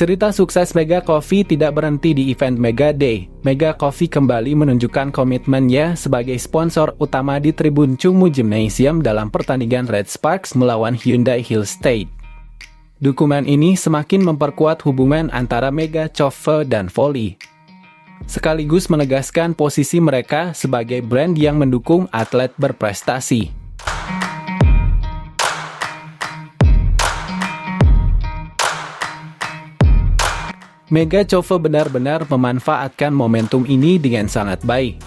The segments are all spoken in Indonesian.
Cerita sukses Mega Coffee tidak berhenti di event Mega Day. Mega Coffee kembali menunjukkan komitmennya sebagai sponsor utama di Tribun Chungmu Gymnasium dalam pertandingan Red Sparks melawan Hyundai Hill State. Dukungan ini semakin memperkuat hubungan antara Mega Coffee dan Volley, sekaligus menegaskan posisi mereka sebagai brand yang mendukung atlet berprestasi. Mega Coffee benar-benar memanfaatkan momentum ini dengan sangat baik.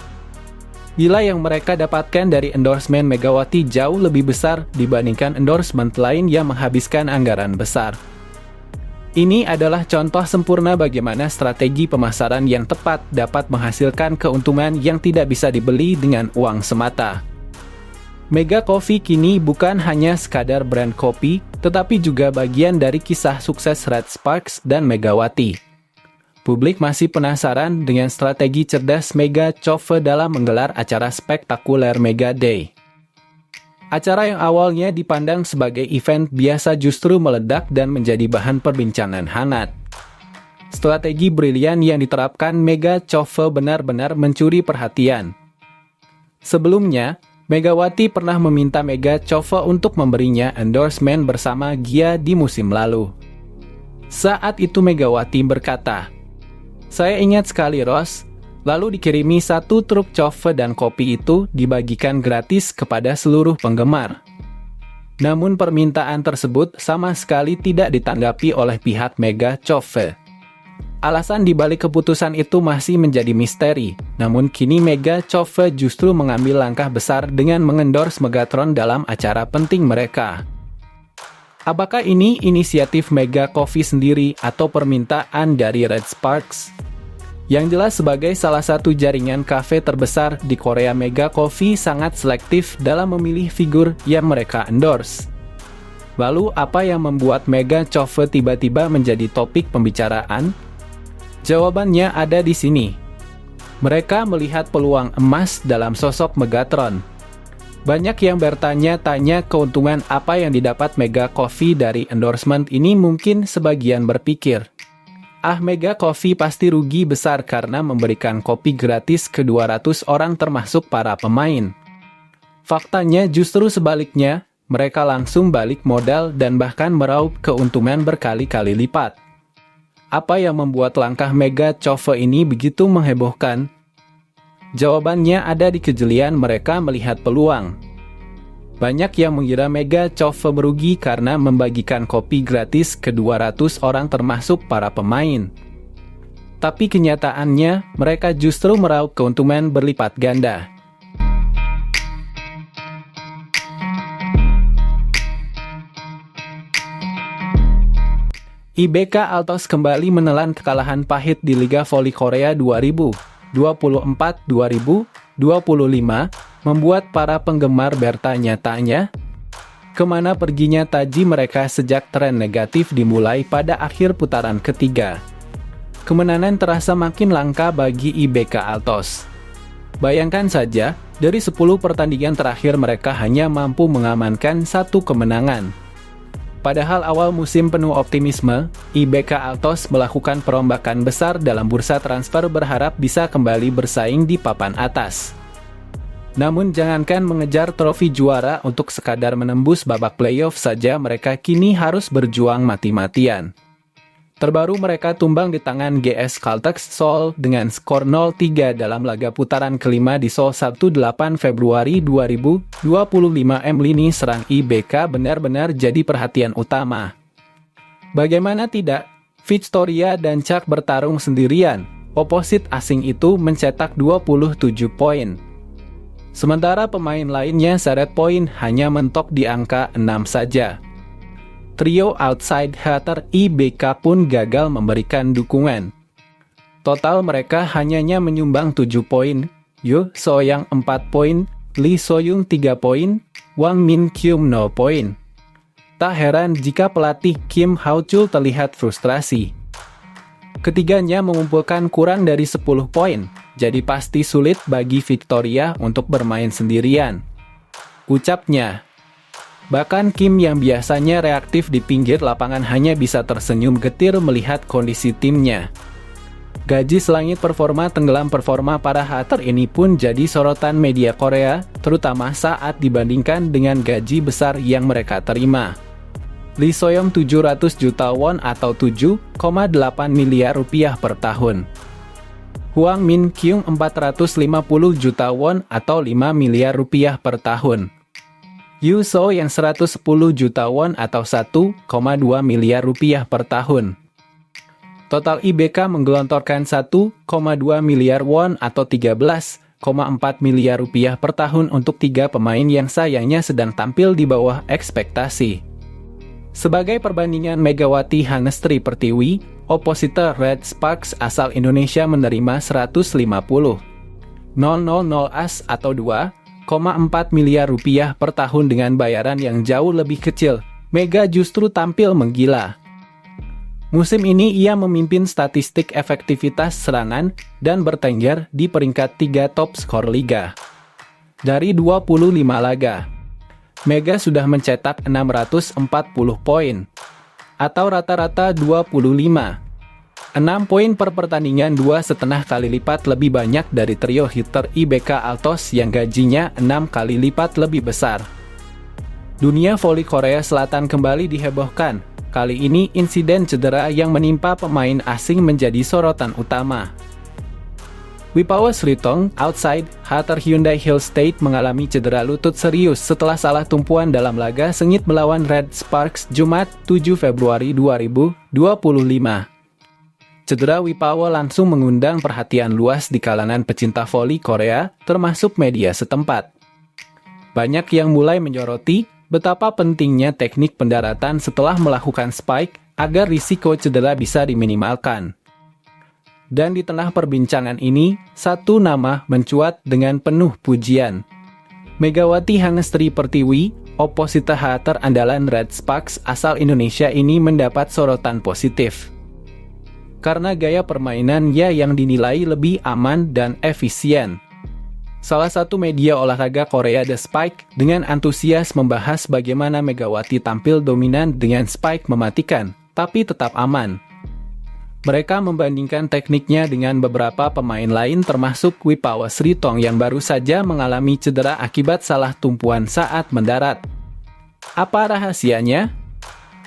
Nilai yang mereka dapatkan dari endorsement Megawati jauh lebih besar dibandingkan endorsement lain yang menghabiskan anggaran besar. Ini adalah contoh sempurna bagaimana strategi pemasaran yang tepat dapat menghasilkan keuntungan yang tidak bisa dibeli dengan uang semata. Mega Coffee kini bukan hanya sekadar brand kopi, tetapi juga bagian dari kisah sukses Red Sparks dan Megawati. Publik masih penasaran dengan strategi cerdas Mega Coffee dalam menggelar acara spektakuler Mega Day. Acara yang awalnya dipandang sebagai event biasa justru meledak dan menjadi bahan perbincangan hangat. Strategi brilian yang diterapkan Mega Coffee benar-benar mencuri perhatian. Sebelumnya, Megawati pernah meminta Mega Coffee untuk memberinya endorsement bersama Gia di musim lalu. Saat itu Megawati berkata, "Saya ingat sekali, Ros, lalu dikirimi 1 truk coffee dan kopi itu dibagikan gratis kepada seluruh penggemar. Namun permintaan tersebut sama sekali tidak ditanggapi oleh pihak Mega Coffee. Alasan dibalik keputusan itu masih menjadi misteri, namun kini Mega Coffee justru mengambil langkah besar dengan mengendorse Megatron dalam acara penting mereka." Apakah ini inisiatif Mega Coffee sendiri atau permintaan dari Red Sparks? Yang jelas sebagai salah satu jaringan kafe terbesar di Korea, Mega Coffee sangat selektif dalam memilih figur yang mereka endorse. Lalu apa yang membuat Mega Coffee tiba-tiba menjadi topik pembicaraan? Jawabannya ada di sini. Mereka melihat peluang emas dalam sosok Megatron. Banyak yang bertanya-tanya keuntungan apa yang didapat Mega Coffee dari endorsement ini. Mungkin sebagian berpikir, Mega Coffee pasti rugi besar karena memberikan kopi gratis ke 200 orang termasuk para pemain. Faktanya justru sebaliknya, mereka langsung balik modal dan bahkan meraup keuntungan berkali-kali lipat. Apa yang membuat langkah Mega Coffee ini begitu menghebohkan? Jawabannya ada di kejelian mereka melihat peluang. Banyak yang mengira Mega Coffee merugi karena membagikan kopi gratis ke 200 orang termasuk para pemain. Tapi kenyataannya, mereka justru meraup keuntungan berlipat ganda. IBK Altos kembali menelan kekalahan pahit di Liga Voli Korea 2024-2025, membuat para penggemar bertanya-tanya, kemana perginya taji mereka sejak tren negatif dimulai pada akhir putaran ketiga. Kemenangan terasa makin langka bagi IBK Altos. Bayangkan saja, dari 10 pertandingan terakhir mereka hanya mampu mengamankan 1 kemenangan. Padahal awal musim penuh optimisme, IBK Altos melakukan perombakan besar dalam bursa transfer berharap bisa kembali bersaing di papan atas. Namun jangankan mengejar trofi juara, untuk sekadar menembus babak playoff saja mereka kini harus berjuang mati-matian. Terbaru mereka tumbang di tangan GS Caltex Seoul dengan skor 0-3 dalam laga putaran kelima di Seoul Sabtu 8 Februari 2025. Lini serang IBK benar-benar jadi perhatian utama. Bagaimana tidak, Victoria dan Chuck bertarung sendirian. Oposit asing itu mencetak 27 poin. Sementara pemain lainnya seret poin hanya mentok di angka 6 saja. Trio outside hitter IBK pun gagal memberikan dukungan. Total mereka hanya menyumbang 7 poin, Yoo So-young 4 poin, Lee So-young 3 poin, Wang Min-kyung 0 poin. Tak heran jika pelatih Kim Hao-chul terlihat frustrasi. Ketiganya mengumpulkan kurang dari 10 poin, jadi pasti sulit bagi Victoria untuk bermain sendirian. Ucapnya, Bahkan Kim yang biasanya reaktif di pinggir lapangan hanya bisa tersenyum getir melihat kondisi timnya. Gaji selangit performa tenggelam performa para Hater ini pun jadi sorotan media Korea, terutama saat dibandingkan dengan gaji besar yang mereka terima. Lee Soyong 700 juta won atau 7,8 miliar rupiah per tahun. Hwang Min Kyung 450 juta won atau 5 miliar rupiah per tahun. Yu So yang 110 juta won atau 1,2 miliar rupiah per tahun. Total IBK menggelontorkan 1,2 miliar won atau 13,4 miliar rupiah per tahun untuk 3 pemain yang sayangnya sedang tampil di bawah ekspektasi. Sebagai perbandingan Megawati Hangestri Pertiwi, opositor Red Sparks asal Indonesia menerima 150,000 as atau 2,4 miliar rupiah per tahun dengan bayaran yang jauh lebih kecil. Mega justru tampil menggila. Musim ini ia memimpin statistik efektivitas serangan dan bertengger di peringkat 3 top skor liga. Dari 25 laga, Mega sudah mencetak 640 poin, atau rata-rata 25. 6 poin per pertandingan 2,5 kali lipat lebih banyak dari trio hitter IBK Altos yang gajinya 6 kali lipat lebih besar. Dunia voli Korea Selatan kembali dihebohkan. Kali ini insiden cedera yang menimpa pemain asing menjadi sorotan utama. Wipawa Sritong, outside, Hater Hyundai Hill State mengalami cedera lutut serius setelah salah tumpuan dalam laga sengit melawan Red Sparks Jumat 7 Februari 2025. Cedera Wipawa langsung mengundang perhatian luas di kalangan pecinta voli Korea, termasuk media setempat. Banyak yang mulai menyoroti betapa pentingnya teknik pendaratan setelah melakukan spike agar risiko cedera bisa diminimalkan. Dan di tengah perbincangan ini, satu nama mencuat dengan penuh pujian. Megawati Hangestri Pertiwi, oposita Hater andalan Red Sparks asal Indonesia ini mendapat sorotan positif. Karena gaya permainannya yang dinilai lebih aman dan efisien. Salah satu media olahraga Korea The Spike dengan antusias membahas bagaimana Megawati tampil dominan dengan spike mematikan, tapi tetap aman. Mereka membandingkan tekniknya dengan beberapa pemain lain termasuk Wipawa Sritong yang baru saja mengalami cedera akibat salah tumpuan saat mendarat. Apa rahasianya?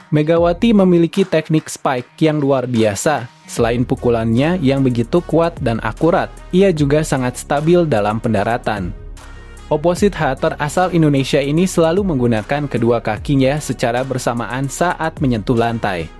Megawati memiliki teknik spike yang luar biasa. Selain pukulannya yang begitu kuat dan akurat, ia juga sangat stabil dalam pendaratan. Oposit Hater asal Indonesia ini selalu menggunakan kedua kakinya secara bersamaan saat menyentuh lantai.